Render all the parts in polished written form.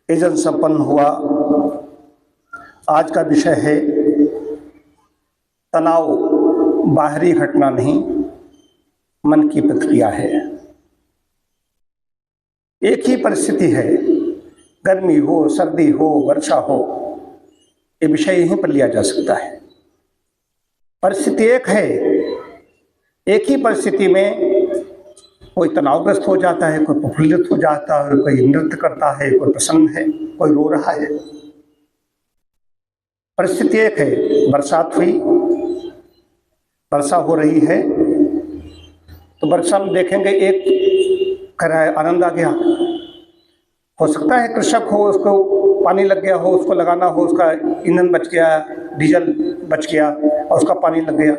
आयोजन संपन्न हुआ। आज का विषय है तनाव बाहरी घटना नहीं, मन की प्रक्रिया है। एक ही परिस्थिति है, गर्मी हो, सर्दी हो, वर्षा हो, ये विषय यहीं पर लिया जा सकता है। परिस्थिति एक है, एक ही परिस्थिति में कोई तनावग्रस्त हो जाता है, कोई प्रफुल्लित हो जाता है, कोई नृत्य करता है, कोई प्रसन्न है, कोई रो रहा है। परिस्थिति एक है, बरसात हुई, वर्षा हो रही है, तो वर्षा में देखेंगे एक कह रहा है आनंद आ गया। हो सकता है कृषक हो, उसको पानी लग गया हो, उसको लगाना हो, उसका ईंधन बच गया, डीजल बच गया और उसका पानी लग गया।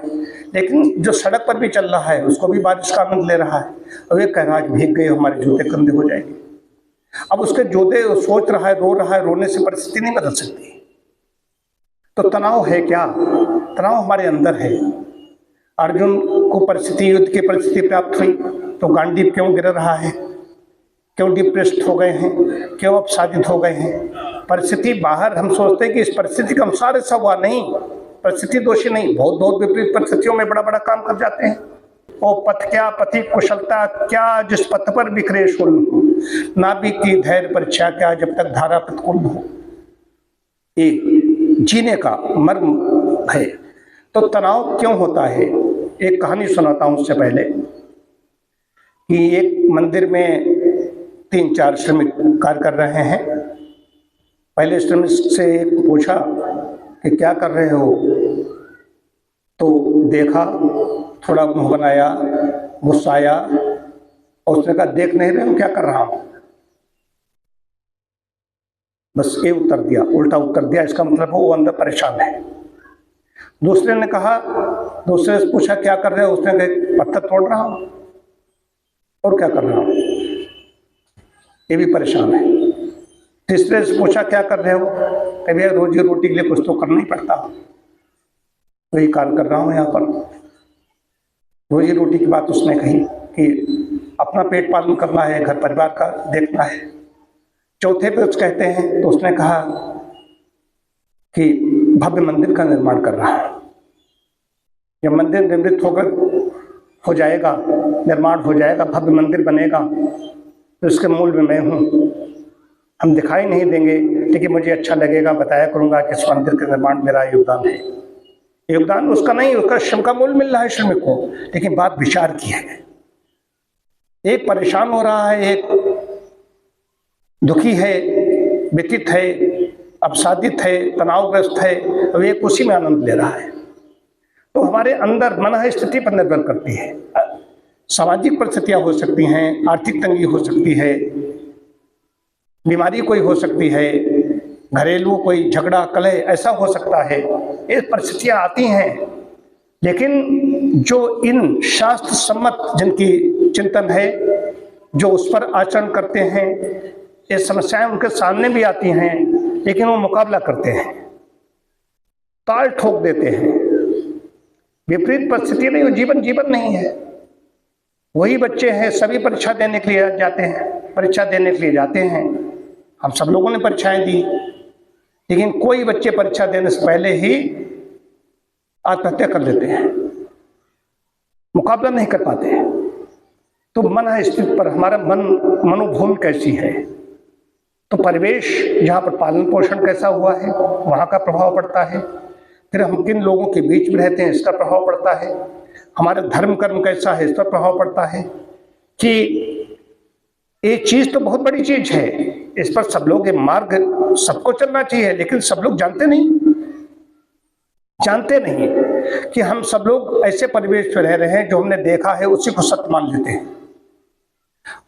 लेकिन जो सड़क पर भी चल रहा है उसको भी बारिश का आनंद ले रहा है और ये कह रहा है कि भीग गए, हमारे जूते गंदे हो जाएंगे। अब उसके जूते सोच रहा है, रो रहा है, रोने से परिस्थिति नहीं बदल सकती। तो तनाव है क्या? तनाव हमारे अंदर है। अर्जुन को परिस्थिति, युद्ध की परिस्थिति प्राप्त हुई तो गांडीव क्यों गिर रहा है, क्यों डिप्रेस्ड हो गए हैं, क्यों अपसादित हो गए हैं? परिस्थिति बाहर, हम सोचते हैं कि इस परिस्थिति का अनुसार ऐसा हुआ, नहीं, परिस्थिति दोषी नहीं। बहुत विपरीत परिस्थितियों में बड़ा काम कर जाते हैं। ओ पथ क्या, पथि कुशलता क्या, जिस पथ पर बिखरे शूल, नाविक की धैर्य परीक्षा क्या, जब तक धारा प्रतिकूल हो। ये जीने का मर्म है। तो तनाव क्यों होता है? एक कहानी सुनाता हूं उससे पहले कि एक मंदिर में 3-4 श्रमिक कार्य कर रहे हैं। पहले श्रमिक से पूछा कि क्या कर रहे हो, तो देखा, थोड़ा मुंह बनाया, गुस्सा आया और उसने कहा देख नहीं रहे हो क्या कर रहा हूं? बस ये उत्तर दिया, उल्टा उत्तर दिया। इसका मतलब वो अंदर परेशान है। दूसरे ने कहा, दूसरे से पूछा क्या कर रहे हो, उसने कहा पत्थर तोड़ रहा हूं। और क्या कर रहा हूं? ये भी परेशान है। तीसरे से पूछा क्या कर रहे हो, कभी रोजी रोटी के लिए कुछ तो करना ही पड़ता, वही कार्य कर रहा हूं यहाँ पर। रोजी रोटी की बात उसने कही कि अपना पेट पालन करना है, घर परिवार का देखना है। चौथे पे उसने कहते हैं तो उसने कहा कि भव्य मंदिर का निर्माण कर रहा है। जब मंदिर निर्मित हो जाएगा, निर्माण हो जाएगा, भव्य मंदिर बनेगा, तो इसके मूल में मैं हूँ। हम दिखाई नहीं देंगे, लेकिन मुझे अच्छा लगेगा, बताया करूँगा कि इस मंदिर के निर्माण मेरा योगदान है। योगदान उसका नहीं, उसका श्रम का मूल मिल रहा है श्रमिक को। लेकिन बात विचार की है। एक परेशान हो रहा है, एक दुखी है, व्यथित है, अवसादित है, तनावग्रस्त है, और एक उसी में आनंद ले रहा है। तो हमारे अंदर मन स्थिति पर निर्भर करती है। सामाजिक परिस्थितियां हो सकती हैं, आर्थिक तंगी हो सकती है, बीमारी कोई हो सकती है, घरेलू कोई झगड़ा कलह ऐसा हो सकता है। ये परिस्थितियां आती हैं। लेकिन जो इन शास्त्र सम्मत जिनकी चिंतन है, जो उस पर आचरण करते हैं, ये समस्याएं उनके सामने भी आती हैं, लेकिन वो मुकाबला करते हैं, ताल ठोक देते हैं। विपरीत परिस्थिति नहीं, वो जीवन नहीं है। वही बच्चे हैं, सभी परीक्षा देने के लिए जाते हैं, परीक्षा देने के लिए जाते हैं। हम सब लोगों ने परीक्षाएं दी, लेकिन कोई बच्चे परीक्षा देने से पहले ही आत्महत्या कर लेते हैं, मुकाबला नहीं कर पाते। तो मन स्थिति पर हमारा मनोभूमि कैसी है, तो परिवेश जहाँ पर पालन पोषण कैसा हुआ है वहाँ का प्रभाव पड़ता है। फिर हम किन लोगों के बीच में रहते हैं इसका प्रभाव पड़ता है। हमारा धर्म कर्म कैसा है इस पर प्रभाव पड़ता है। कि ये चीज़ तो बहुत बड़ी चीज़ है, इस पर सब लोग, ये मार्ग सबको चलना चाहिए, लेकिन सब लोग जानते नहीं कि हम सब लोग ऐसे परिवेश में रह रहे हैं जो हमने देखा है उसी को सत्य मान लेते हैं।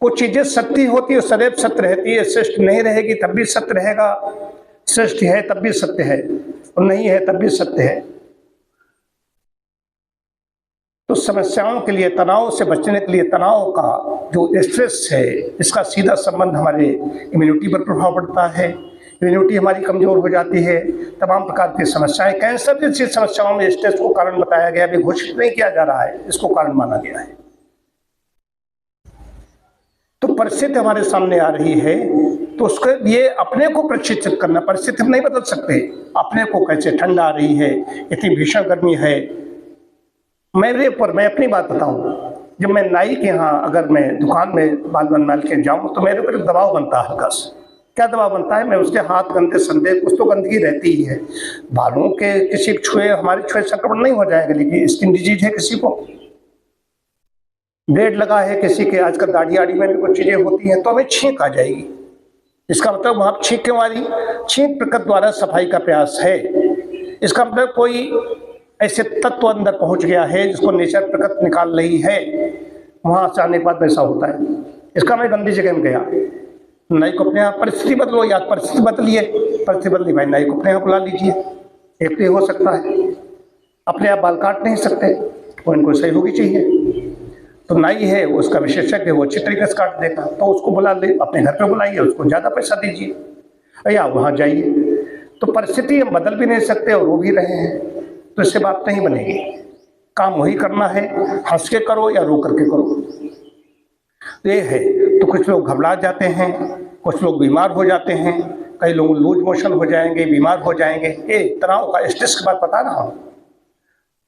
कुछ चीजें सत्य होती है, सदैव सत्य रहती है। श्रेष्ठ नहीं रहेगी तब भी सत्य रहेगा, श्रेष्ठ है तब भी सत्य है, और नहीं है तब भी सत्य है। तो समस्याओं के लिए, तनाव से बचने के लिए, तनाव का जो स्ट्रेस है इसका सीधा संबंध हमारे इम्यूनिटी पर प्रभाव पड़ता है। इम्यूनिटी हमारी कमजोर हो जाती है, तमाम प्रकार की समस्याएं, कैंसर जैसी समस्याओं में स्ट्रेस को कारण बताया गया, अभी घोषित नहीं किया जा रहा है, इसको कारण माना गया है। तो परिस्थिति हमारे सामने आ रही है, तो उसके लिए अपने को प्रशिक्षित करना। परिस्थिति हम नहीं बदल सकते, अपने को कैसे, ठंड आ रही है, इतनी भीषण गर्मी है। मेरे ऊपर, मैं अपनी बात बताऊं, जब मैं नाई के यहाँ अगर मैं दुकान में बाल बनवा के जाऊं तो मेरे ऊपर दबाव बनता है हल्का सा। क्या दबाव बनता है? मैं उसके हाथ गंदे संदे, कुछ तो गंदगी रहती ही है। बालों के किसी छुए, हमारे छुए संक्रमण नहीं हो जाएगा, लेकिन स्किन डिजीज है, किसी को ब्लेड लगा है, किसी के आजकल दाढ़ी आड़ी में भी कुछ चीजें होती हैं, तो हमें छींक आ जाएगी। इसका मतलब वहां छींक क्यों आ रही? छींक प्रकृति द्वारा सफाई का प्रयास है। इसका मतलब कोई ऐसे तत्व अंदर पहुंच गया है जिसको नेचर प्रकृति निकाल रही है, वहां से आने के बाद वैसा होता है। इसका मैं गंदी जगह में गया, नाई को अपने आप, परिस्थिति बदलो, या परिस्थिति बदलिए, परिस्थिति बदली भाई, नाई को अपने आप बुला लीजिए। एक भी हो सकता है, अपने आप बाल काट नहीं सकते, वो इनको सहयोगी चाहिए। तो नाई है, उसका विशेषज्ञ है, वो अच्छी तरीके से काट देगा, तो उसको बुला ले, अपने घर पे बुलाइए, उसको ज़्यादा पैसा दीजिए या वहाँ जाइए। तो परिस्थिति हम बदल भी नहीं सकते और वो भी रहे हैं, तो इससे बात नहीं बनेगी। काम वही करना है, हंस के करो या रो करके करो, ये है। तो कुछ लोग घबरा जाते हैं, कुछ लोग बीमार हो जाते हैं, कई लोग लूज मोशन हो जाएंगे, बीमार हो जाएंगे। ये तनाव का, स्ट्रेस की बात बता रहा हूँ।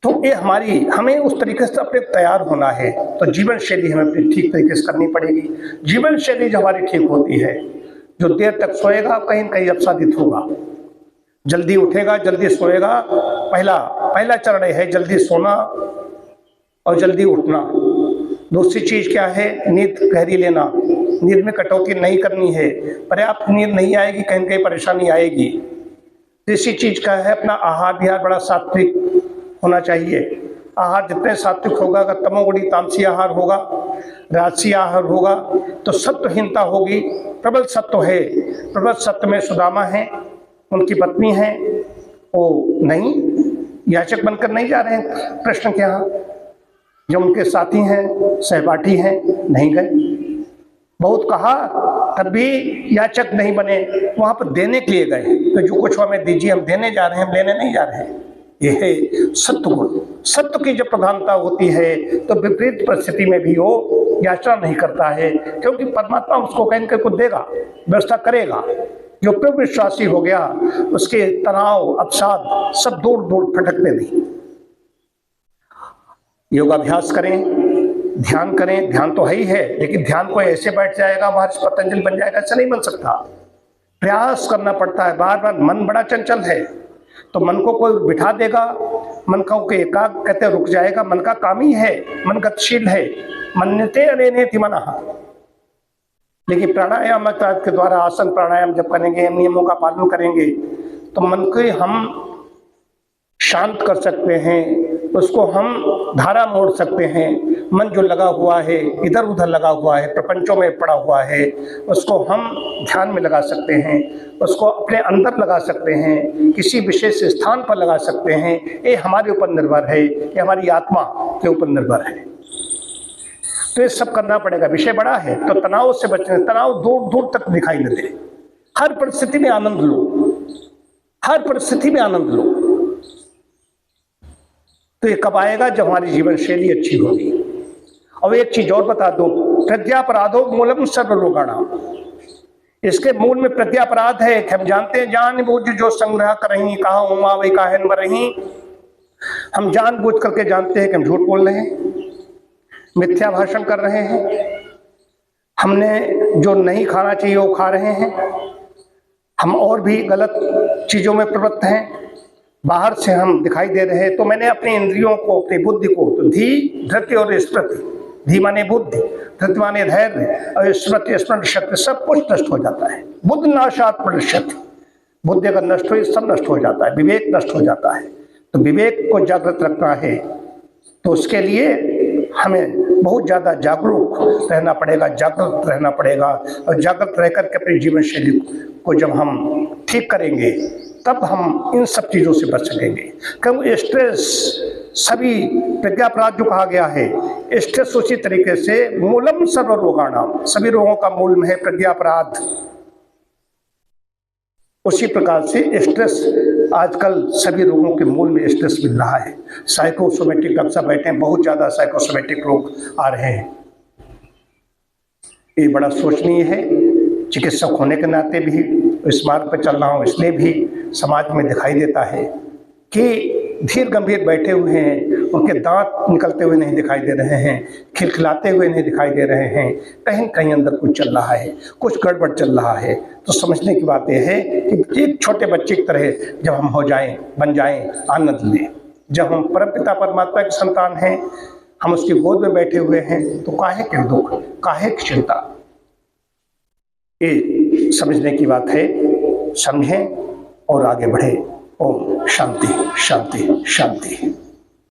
तो ये हमें उस तरीके से अपने तैयार होना है। तो जीवन शैली हमें अपनी ठीक तरीके से करनी पड़ेगी। जीवन शैली जो हमारी ठीक होती है, जो देर तक सोएगा कहीं न कहीं अपसादित होगा, जल्दी उठेगा, जल्दी सोएगा। पहला चरण है जल्दी सोना और जल्दी उठना। दूसरी चीज क्या है? नींद गहरी लेना, नींद में कटौती नहीं करनी है। पर्याप्त नींद नहीं आएगी, कहीं न कहीं परेशानी आएगी। तीसरी चीज क्या है? अपना आहार विहार बड़ा सात्विक होना चाहिए। आहार जितने सात्विक होगा, अगर तमोगुणी तामसी आहार होगा, राजसी आहार होगा, तो सत्वहीनता होगी। प्रबल सत्व है, प्रबल सत्व में सुदामा है, उनकी पत्नी है, वो नहीं याचक बनकर नहीं जा रहे हैं कृष्ण के यहाँ, जो उनके साथी हैं, सहपाठी हैं, नहीं गए। बहुत कहा तब भी याचक नहीं बने, वहां पर देने के लिए गए। तो जो कुछ हमें दीजिए, हम देने जा रहे हैं, हम लेने नहीं जा रहे हैं। ये है सत्व गुण। सत्व की जब प्रधानता होती है तो विपरीत परिस्थिति में भी वो याचना नहीं करता है, क्योंकि परमात्मा उसको कहीं न कहीं देगा, व्यवस्था करेगा। जो प्रभु विश्वासी हो गया, उसके तनाव, अवसाद सब दूर दूर फटकते नहीं। योगाभ्यास करें, ध्यान करें। ध्यान तो है ही है, लेकिन ध्यान कोई ऐसे बैठ जाएगा, महर्षि पतंजलि बन जाएगा, ऐसा नहीं बन सकता। प्रयास करना पड़ता है बार बार। मन बड़ा चंचल है, तो मन को कोई बिठा देगा, मन को एकाग्र कहते रुक जाएगा। मन का काम ही है, मन गतिशील है। मन्यते अनेनेति मनः। लेकिन प्राणायाम के द्वारा, आसन प्राणायाम जब करेंगे, नियमों का पालन करेंगे, तो मन को हम शांत कर सकते हैं, उसको हम धारा मोड़ सकते हैं। मन जो लगा हुआ है, इधर उधर लगा हुआ है, प्रपंचों में पड़ा हुआ है, उसको हम ध्यान में लगा सकते हैं, उसको अपने अंदर लगा सकते हैं, किसी विशेष स्थान पर लगा सकते हैं। ये हमारे ऊपर निर्भर है, ये हमारी आत्मा के ऊपर निर्भर है। तो ये सब करना पड़ेगा। विषय बड़ा है, तो तनाव से बचने, तनाव दूर दूर तक दिखाई न दे। हर परिस्थिति में आनंद लो, हर परिस्थिति में आनंद लो। तो ये कब आएगा? जब हमारी जीवन शैली अच्छी होगी। और एक चीज और बता दो, प्रज्ञापराधो मूलम सर्वरोगाणाम। इसके मूल में प्रज्ञापराध है। हम जानते हैं, जान बूझ जो संग्रह करहीं, कहा उमा वे काहन मरहीं। हम जान बूझ करके जानते हैं कि हम झूठ बोल रहे हैं, मिथ्या भाषण कर रहे हैं, हमने जो नहीं खाना चाहिए वो खा रहे हैं, हम और भी गलत चीजों में प्रवृत्त हैं, बाहर से हम दिखाई दे रहे हैं। तो मैंने अपनी इंद्रियों को, अपनी बुद्धि को, तो धी, धृति और स्मृति, धी माने बुद्धि, धृति माने धैर्य, और स्मृति स्मरण शक्ति, सब कुछ नष्ट हो जाता है। बुद्धि नाशात् प्रणश्यति। बुद्धि अगर नष्ट हुई, सब नष्ट हो जाता है, विवेक नष्ट हो जाता है। तो विवेक को जागृत रखना है, तो उसके लिए हमें बहुत ज़्यादा जागरूक रहना पड़ेगा, जागृत रहना पड़ेगा। और जागृत रह करके अपनी जीवन शैली को जब हम ठीक करेंगे, तब हम इन सब चीज़ों से बच सकेंगे। क्योंकि स्ट्रेस, सभी प्रज्ञापराध जो कहा गया है, स्ट्रेस उसी तरीके से मूलम सर्वरोगाणाम, सभी रोगों का मूल में है प्रज्ञापराध। उसी प्रकार से स्ट्रेस, आजकल सभी रोगों के मूल में स्ट्रेस मिल रहा है। साइकोसोमेटिक, डॉक्टर साहब बैठे हैं, बहुत ज़्यादा साइकोसोमेटिक रोग आ रहे हैं। ये बड़ा शोचनीय है। चिकित्सक होने के नाते भी इस मार्ग पर चल रहा हूँ, इसलिए भी समाज में दिखाई देता है कि धीर गंभीर बैठे हुए हैं, उनके दांत निकलते हुए नहीं दिखाई दे रहे हैं, खिलखिलाते हुए नहीं दिखाई दे रहे हैं, कहीं कहीं अंदर कुछ चल रहा है, कुछ गड़बड़ चल रहा है। तो समझने की बात यह है कि एक छोटे बच्चे की तरह जब हम हो जाएं, बन जाएं, आनंद लें। जब हम परमपिता परमात्मा के संतान हैं, हम उसकी गोद में बैठे हुए हैं, तो काहे के दुख, काहे की चिंता, ये समझने की बात है। समझें और आगे बढ़े। ओम शांति शांति शांति।